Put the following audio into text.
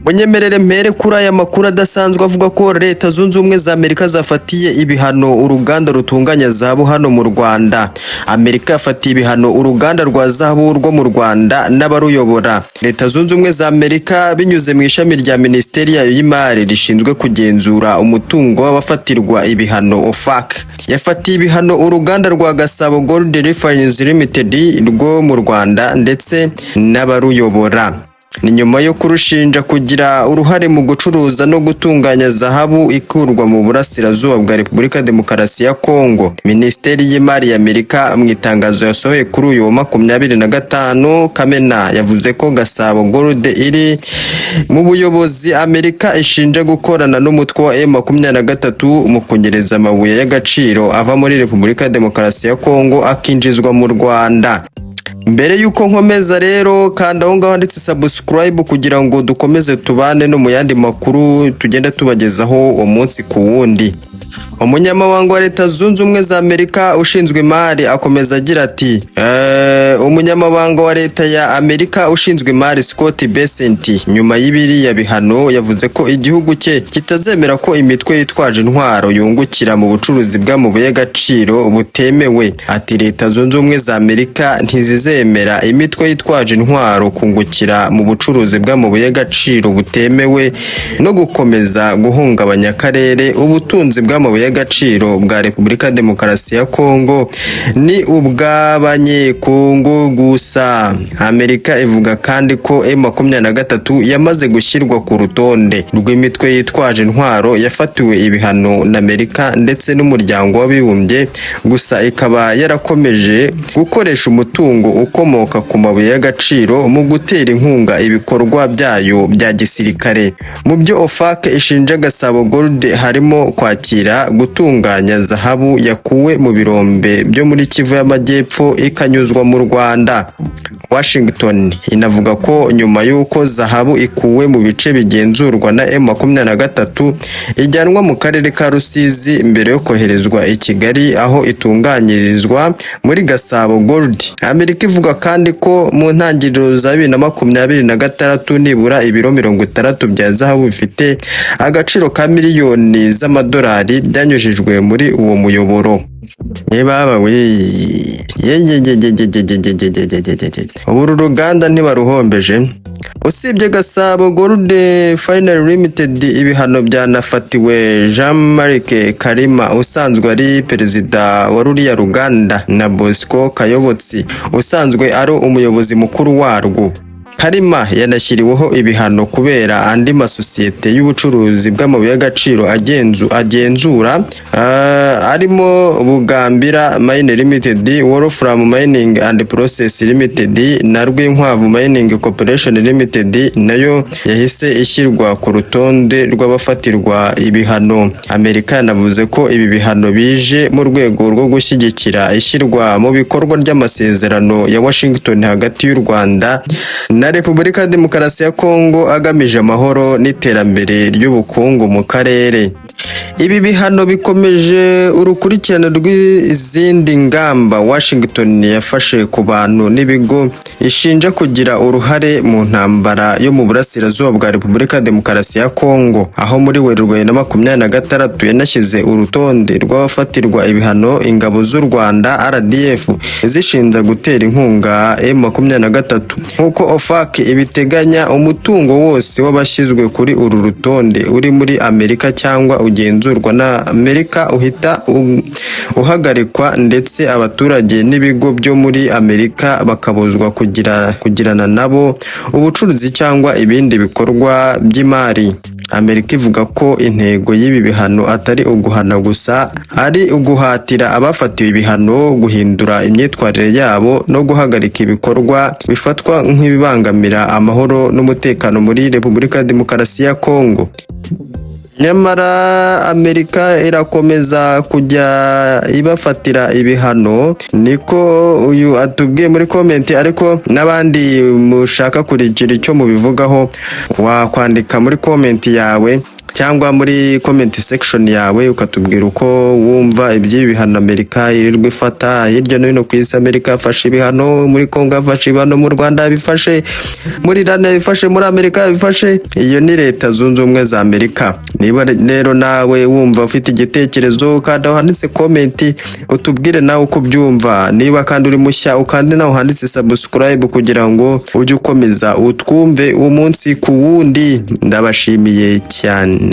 Munyemerere mpere kuri aya makuru adasanzwe avuga ko Leta Zunze Ubumwe za Amerika zafatiye ibihano uruganda rutunganya zahabu hano mu Rwanda. Amerika yafatiye ibihano uruganda rwa zahabu rwo mu Rwanda n'abaruyobora. Leta Zunze Ubumwe za Amerika binyuze mu ishami rya Minisiteri yayo y'Imari rishinzwe kugenzura umutungo w'abafatirwa ibihano OFAC. Yafatiye ibihano uruganda rwa Gasabo Gold Refineries Limited rwo mu Rwanda ndetse n'abaruyobora. Ni nyuma yo kurushinja kugira uruhare mu gucuruza no gutunganya zahabu ikurwa mu burasirazuba bwa Repubulika Demokarasi ya Kongo. Minisiteri y'Imari ya Amerika mu itangazo yasohoye kuri uyu wa 25 Kamena yavuze ko Gasabo Gold iri mu buyobozi Amerika ishinja gukorana n'umutwe wa M23 mu kunyereza amabuye y'agaciro ava muri Repubulika Demokarasi ya Kongo akinjizwa mu Rwanda. Mbere yuko nkomeza rero kanda aho ngaho handitse subscribe kugira ngo dukomeze tubane no mu yandi makuru tugenda tubagezaho umunsi ku wundi. Umunyamabanga wa Leta Zunze Ubumwe za Amerika ushinzwe imari akomeza agira ati umunyamabanga wa Leta ya Amerika ushinzwe imari Scott Bessent nyuma y'ibiri ya bihano yavuze ko igihugu cye kitazemera ko imitwe yitwaje intwaro yungukira mu bucuruzi bw'amabuye y'agaciro butemewe. Ati Leta Zunze Ubumwe za Amerika ntizizemera imitwe yitwaje intwaro kungukira mu bucuruzi bw'amabuye y'agaciro butemewe no gukomeza guhungabanya akarere ubutunzi bw'amabuye y'agaciro bwa Repubulika Demokarasi ya Kongo ni ubw'abanyekongo gusa. Amerika ivuga kandi ko M23 yamaze gushyirwa ku rutonde rw'imitwe yitwaje intwaro yafatiwe ibihano na Amerika ndetse n'umuryango w'abibumbye, gusa ikaba yarakomeje gukoresha umutungo ukomoka ku mabuye y'agaciro mu gutera inkunga ibikorwa byayo bya gisirikare. Mu byo OFAC ishinja Gasabo Gold harimo kwakira gutunganya zahabu yakuwe mu birombe byo muri Kivu y'Amajyepfo ikanyuzwa mu Rwanda. Washington inavuga ko nyuma y'uko zahabu ikuwe mu bice bigenzurwa na M23 ijyanwa mu karere ka Rusizi mbere yo koherezwa i Kigali aho itunganyirizwa muri Gasabo Gold. Amerika ivuga kandi ko mu ntangiriro za 2026 nibura ibiro 60 bya zahabu bifite agaciro ka miliyoni z'amadolari byanyujijwe muri uwo muyoboro. Baba we uru ruganda ntibaruhombeje. Usibye Gasabo Gold Refineries Limited, ibihano byanafatiwe Jean-Marc Karima usanzwe ari perezida wa ruriya ruganda na Bosco Kayobotsi usanzwe ari umuyobozi mukuru warwo. Karima yanashyiriweho ibihano kubera andi masosiyete y'ubucuruzi bw'amabuye y'agaciro agenzura arimo Bugambira Mine Limited, Wolfram Mining and Process Limited na Rwinkwavu Mining Corporation Limited nayo yahise ishyirwa ku rutonde rw'abafatirwa ibihano. Amerika yanavuze ko ibi bihano bije mu rwego rwo gushyigikira ishyirwa mu bikorwa ry'amasezerano ya Washington hagati y'u Rwanda na Repubulika Demokarasi ya Kongo agamije amahoro n'iterambere ry'ubukungu mu karere. Ibi bihano bikomeje urukurikirane rw'izindi ngamba Washington yafashe ku bantu n'ibigo ishinja kugira uruhare mu ntambara yo mu burasirazuba bwa Repubulika Demokarasi ya Kongo, aho muri Werurwe 2026 yanashyize urutonde rw'abafatirwa ibihano ingabo z'u Rwanda RDF zishinza gutera inkunga M23. Nk'uko OFAC ibiteganya, umutungo wose w'abashyizwe kuri uru rutonde uri muri Amerika cyangwa ugenzurwa na Amerika uhita uhagarikwa ndetse abaturage n'ibigo byo muri Amerika bakabuzwa kugirana nabo ubucuruzi cyangwa ibindi bikorwa by'imari. Amerika ivuga ko intego y'ibi bihano atari uguhana gusa, ari uguhatira abafatiwe ibihano guhindura imyitwarire yabo no guhagarika ibikorwa bifatwa nk'ibibangamira amahoro n'umutekano muri Repubulika Demokarasi ya Kongo. Nyamara Amerika irakomeza kujya ibafatira ibihano, niko uyu atubwiye muri comment. Ariko n'abandi mushaka kurikira icyo mubivugaho wakwandika muri comment yawe cyangwa muri comment section yawe ukatubwira uko wumva iby'ibi bihano Amerika irirwa ifata hirya no hino ku isi. Amerika yafashe ibihano muri Kongo, yafashe ibihano mu Rwanda, yabifashe muri Iran, yabifashe muri Amerika, yabifashe. Iyo ni Leta Zunze Ubumwe za Amerika. Niba rero nawe wumva ufite igitekerezo kandi handitse comment utubwire nawe uko byumva. Niba kandi uri mushya ukandi nawe handitse subscribe kugira ngo ujye ukomeza utwumve umunsi ku wundi. Ndabashimiye cyane.